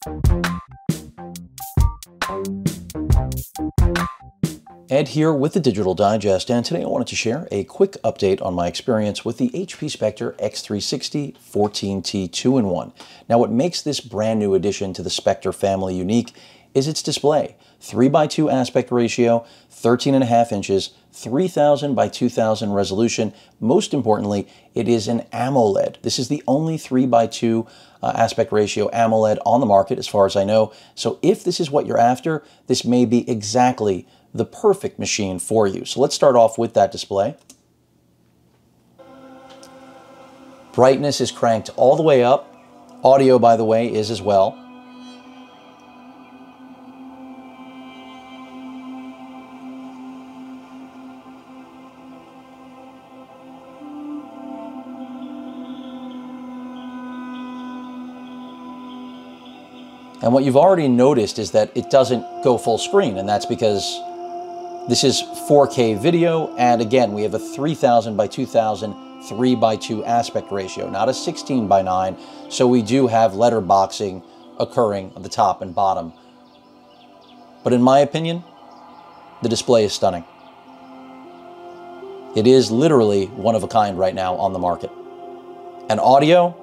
Ed here with the Digital Digest, and today I wanted to share a quick update on my experience with the HP Spectre X360 14T 2-in-1. Now, what makes this brand new addition to the Spectre family unique is its display. 3:2 aspect ratio, 13.5 inches, 3000 by 2000 resolution. Most importantly, it is an AMOLED. This is the only 3:2 aspect ratio AMOLED on the market as far as I know. So if this is what you're after, this may be exactly the perfect machine for you. So let's start off with that display. Brightness is cranked all the way up. Audio, by the way, is as well. And what you've already noticed is that it doesn't go full screen, and that's because this is 4K video, and again, we have a 3000 by 2000 3:2 aspect ratio, not a 16:9, so we do have letterboxing occurring at the top and bottom. But in my opinion, the display is stunning. It is literally one of a kind right now on the market. And audio,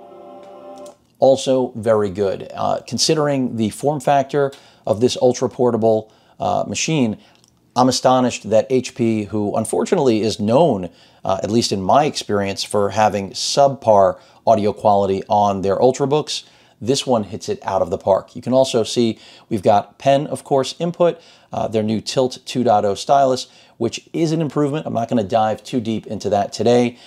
also very good. Considering the form factor of this ultra-portable machine, I'm astonished that HP, who unfortunately is known, at least in my experience, for having subpar audio quality on their Ultrabooks, this one hits it out of the park. You can also see we've got pen, of course, input, their new Tilt 2.0 Stylus, which is an improvement. I'm not going to dive too deep into that today.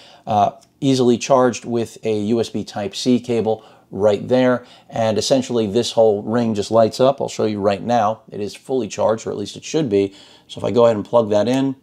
Easily charged with a USB Type-C cable right there, and essentially this whole ring just lights up. I'll show you right now. It is fully charged, or at least it should be. So if I go ahead and plug that in,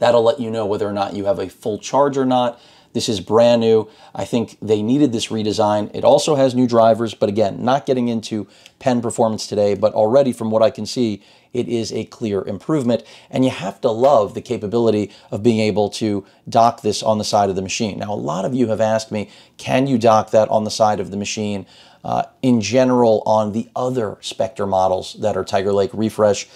that'll let you know whether or not you have a full charge or not. This is brand new. I think they needed this redesign. It also has new drivers, but again, not getting into pen performance today, but already from what I can see, it is a clear improvement. And you have to love the capability of being able to dock this on the side of the machine. Now, a lot of you have asked me, can you dock that on the side of the machine in general on the other Spectre models that are Tiger Lake Refresh?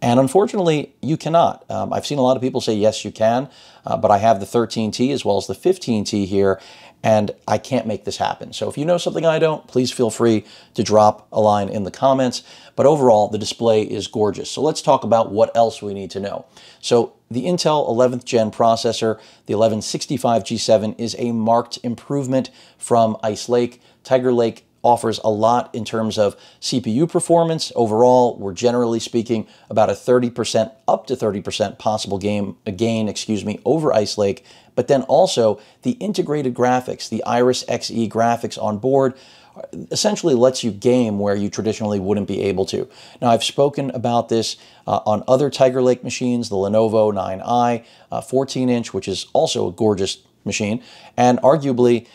And unfortunately, you cannot. I've seen a lot of people say, yes, you can, but I have the 13T as well as the 15T here, and I can't make this happen. So if you know something I don't, please feel free to drop a line in the comments. But overall, the display is gorgeous. So let's talk about what else we need to know. So the Intel 11th gen processor, the 1165G7, is a marked improvement from Ice Lake. Tiger Lake offers a lot in terms of CPU performance. Overall, we're generally speaking about a 30%, up to 30% possible gain over Ice Lake. But then also the integrated graphics, the Iris Xe graphics on board, essentially lets you game where you traditionally wouldn't be able to. Now, I've spoken about this on other Tiger Lake machines, the Lenovo 9i, 14-inch, which is also a gorgeous machine, and arguably,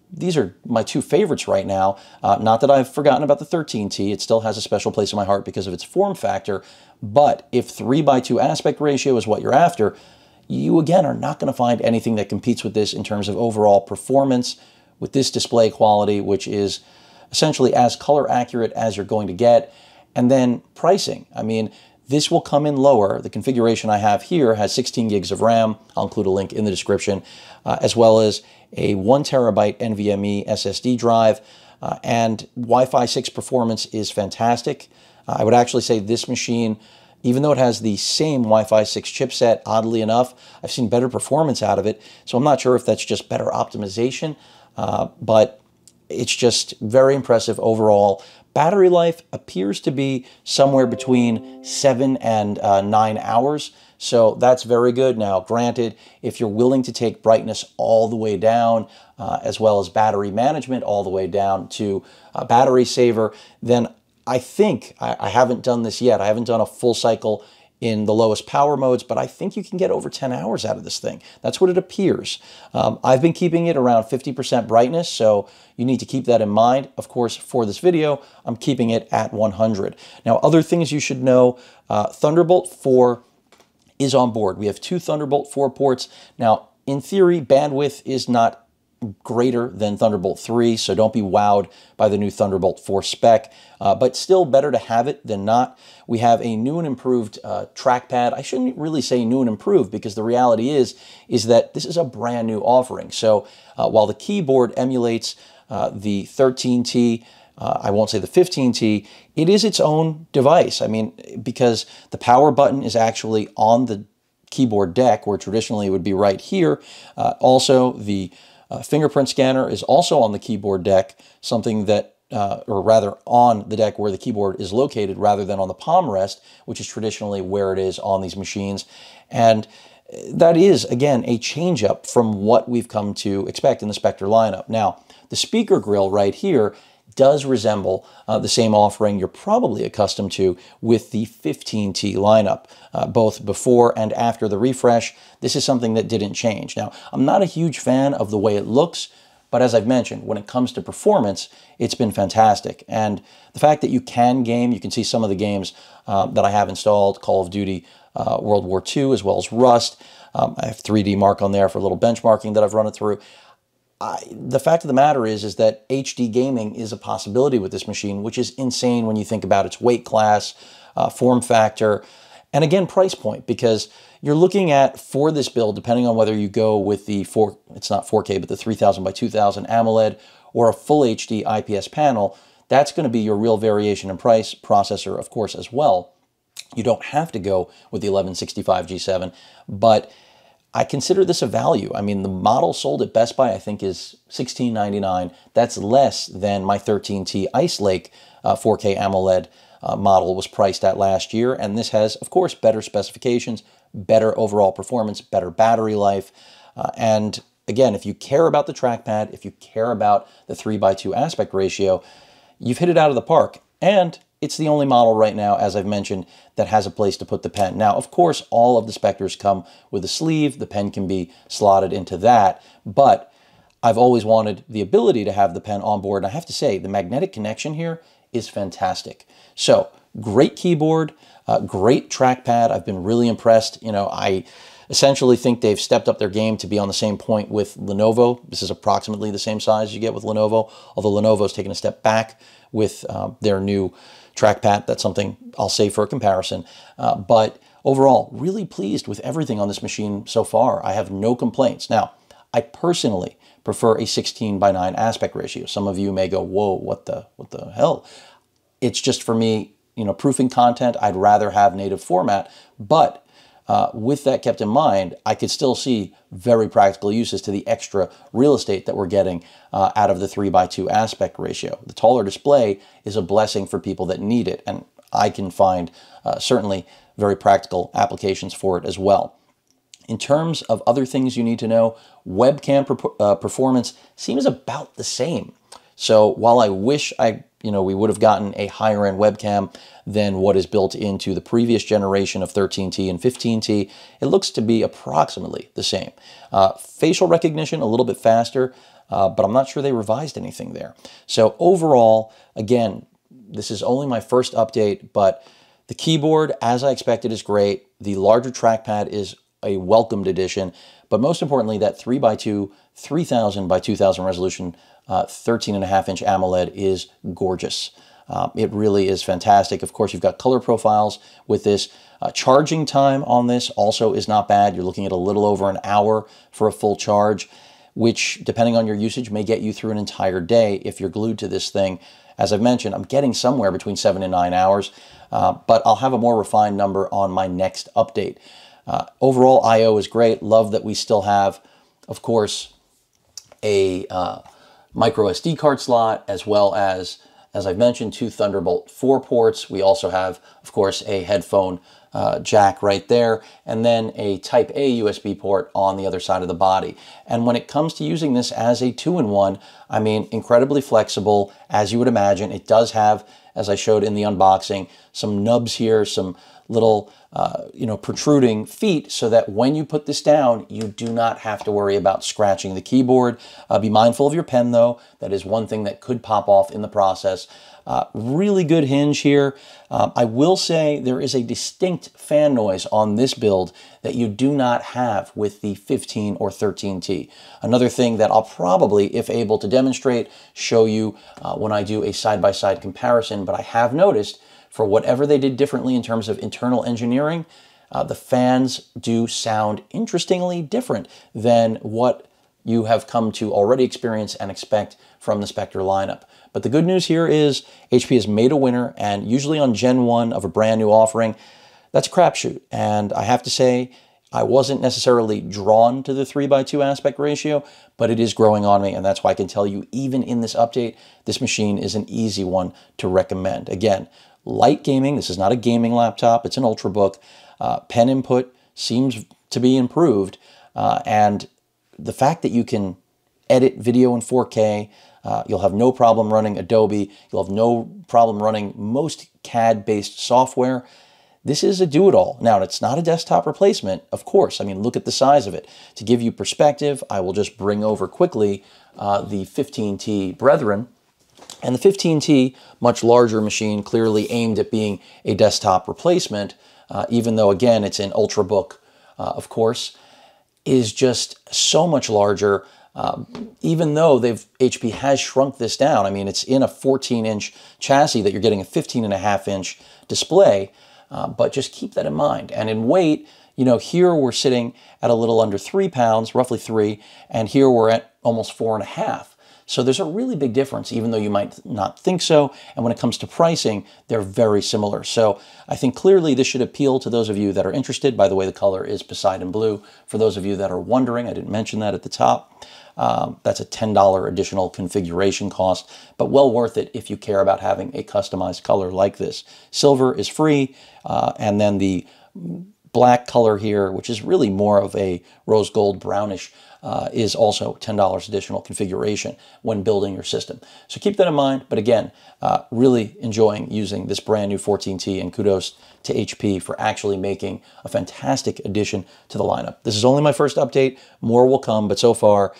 these are my two favorites right now. Not that I've forgotten about the 13T. It still has a special place in my heart because of its form factor. But if 3:2 aspect ratio is what you're after, you again are not going to find anything that competes with this in terms of overall performance with this display quality, which is essentially as color accurate as you're going to get. And then pricing. I mean, this will come in lower. The configuration I have here has 16 gigs of RAM. I'll include a link in the description, as well as a 1 terabyte NVMe SSD drive, and Wi-Fi 6 performance is fantastic. I would actually say this machine, even though it has the same Wi-Fi 6 chipset, oddly enough, I've seen better performance out of it. So I'm not sure if that's just better optimization, but it's just very impressive overall. Battery life appears to be somewhere between 7 and 9 hours. So that's very good. Now, granted, if you're willing to take brightness all the way down, as well as battery management all the way down to battery saver, then I think, I haven't done this yet, I haven't done a full cycle in the lowest power modes, but I think you can get over 10 hours out of this thing. That's what it appears. I've been keeping it around 50% brightness, so you need to keep that in mind. Of course, for this video, I'm keeping it at 100. Now, other things you should know, Thunderbolt 4 is on board. We have two Thunderbolt 4 ports. Now, in theory, bandwidth is not greater than Thunderbolt 3, so don't be wowed by the new Thunderbolt 4 spec, but still better to have it than not. We have a new and improved trackpad. I shouldn't really say new and improved, because the reality is that this is a brand new offering. So while the keyboard emulates the 13T, I won't say the 15T, it is its own device. I mean, because the power button is actually on the keyboard deck, where traditionally it would be right here. Also, the fingerprint scanner is also on the keyboard deck, something that, or rather on the deck where the keyboard is located rather than on the palm rest, which is traditionally where it is on these machines. And that is, again, a change up from what we've come to expect in the Spectre lineup. Now, the speaker grille right here does resemble the same offering you're probably accustomed to with the 15T lineup, both before and after the refresh. This is something that didn't change. Now, I'm not a huge fan of the way it looks, but as I've mentioned, when it comes to performance, it's been fantastic. And the fact that you can game, you can see some of the games that I have installed, Call of Duty, World War II, as well as Rust. I have 3D Mark on there for a little benchmarking that I've run it through. The fact of the matter is that HD gaming is a possibility with this machine, which is insane when you think about its weight class, form factor, and again, price point, because you're looking at, for this build, depending on whether you go with the it's not 4K, but the 3000 by 2000 AMOLED or a full HD IPS panel, that's going to be your real variation in price, processor, of course, as well. You don't have to go with the 1165 G7, but I consider this a value. I mean, the model sold at Best Buy, I think, is $16.99. That's less than my 13T Ice Lake 4K AMOLED model was priced at last year. And this has, of course, better specifications, better overall performance, better battery life. And again, if you care about the trackpad, if you care about the 3:2 aspect ratio, you've hit it out of the park. And it's the only model right now, as I've mentioned, that has a place to put the pen. Now, of course, all of the Spectres come with a sleeve. The pen can be slotted into that, but I've always wanted the ability to have the pen on board. And I have to say, the magnetic connection here is fantastic. So, great keyboard, great trackpad. I've been really impressed. You know, I essentially think they've stepped up their game to be on the same point with Lenovo. This is approximately the same size you get with Lenovo, although Lenovo's taken a step back with their new trackpad. That's something I'll say for a comparison. But overall, really pleased with everything on this machine so far. I have no complaints. Now, I personally prefer a 16:9 aspect ratio. Some of you may go, whoa, what the hell? It's just, for me, you know, proofing content, I'd rather have native format. But with that kept in mind, I could still see very practical uses to the extra real estate that we're getting out of the 3:2 aspect ratio. The taller display is a blessing for people that need it, and I can find certainly very practical applications for it as well. In terms of other things you need to know, webcam performance seems about the same. So while I wish we would have gotten a higher end webcam than what is built into the previous generation of 13T and 15T, it looks to be approximately the same. Facial recognition, a little bit faster, but I'm not sure they revised anything there. So overall, again, this is only my first update, but the keyboard, as I expected, is great. The larger trackpad is a welcomed addition, but most importantly, that 3:2, 3000 by 2000 resolution 13.5-inch AMOLED is gorgeous. It really is fantastic. Of course, you've got color profiles with this. Charging time on this also is not bad. You're looking at a little over an hour for a full charge, which, depending on your usage, may get you through an entire day if you're glued to this thing. As I've mentioned, I'm getting somewhere between 7 and 9 hours, but I'll have a more refined number on my next update. Overall, I/O is great. Love that we still have, of course, a micro SD card slot, as well as I've mentioned, 2 Thunderbolt 4 ports. We also have, of course, a headphone jack right there, and then a Type A USB port on the other side of the body. And when it comes to using this as a 2-in-1, I mean, incredibly flexible, as you would imagine. It does have, as I showed in the unboxing, some nubs here, some little protruding feet, so that when you put this down, you do not have to worry about scratching the keyboard. Be mindful of your pen, though. That is one thing that could pop off in the process. Really good hinge here. I will say there is a distinct fan noise on this build that you do not have with the 15 or 13T. Another thing that I'll probably, if able to demonstrate, show you when I do a side-by-side comparison, but I have noticed for whatever they did differently in terms of internal engineering, the fans do sound interestingly different than what you have come to already experience and expect from the Spectre lineup. But the good news here is HP has made a winner, and usually on Gen 1 of a brand new offering, that's a crapshoot. And I have to say, I wasn't necessarily drawn to the 3:2 aspect ratio, but it is growing on me, and that's why I can tell you, even in this update, this machine is an easy one to recommend. Again, light gaming, this is not a gaming laptop, it's an Ultrabook. Pen input seems to be improved, and the fact that you can edit video in 4K, you'll have no problem running Adobe, you'll have no problem running most CAD-based software. This is a do-it-all. Now, it's not a desktop replacement, of course. I mean, look at the size of it. To give you perspective, I will just bring over quickly the 15T brethren. And the 15T, much larger machine, clearly aimed at being a desktop replacement, even though, again, it's an Ultrabook, of course, is just so much larger, even though HP has shrunk this down. I mean, it's in a 14-inch chassis that you're getting a 15.5-inch display, but just keep that in mind. And in weight, you know, here we're sitting at a little under 3 pounds, roughly 3, and here we're at almost 4.5. So there's a really big difference, even though you might not think so. And when it comes to pricing, they're very similar. So I think clearly this should appeal to those of you that are interested. By the way, the color is Poseidon Blue. For those of you that are wondering, I didn't mention that at the top. That's a $10 additional configuration cost, but well worth it if you care about having a customized color like this. Silver is free, and then the black color here, which is really more of a rose gold brownish, is also $10 additional configuration when building your system. So keep that in mind. But again, really enjoying using this brand new 14T, and kudos to HP for actually making a fantastic addition to the lineup. This is only my first update. More will come, but so far,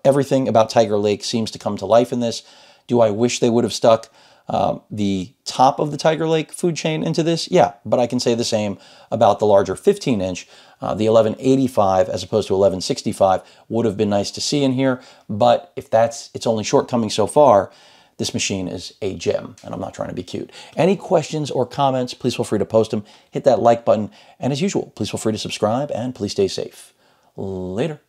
everything about Tiger Lake seems to come to life in this. Do I wish they would have stuck the top of the Tiger Lake food chain into this? Yeah, but I can say the same about the larger 15-inch. The 1185 as opposed to 1165 would have been nice to see in here, but if that's its only shortcoming so far, this machine is a gem, and I'm not trying to be cute. Any questions or comments, please feel free to post them. Hit that like button, and as usual, please feel free to subscribe, and please stay safe. Later.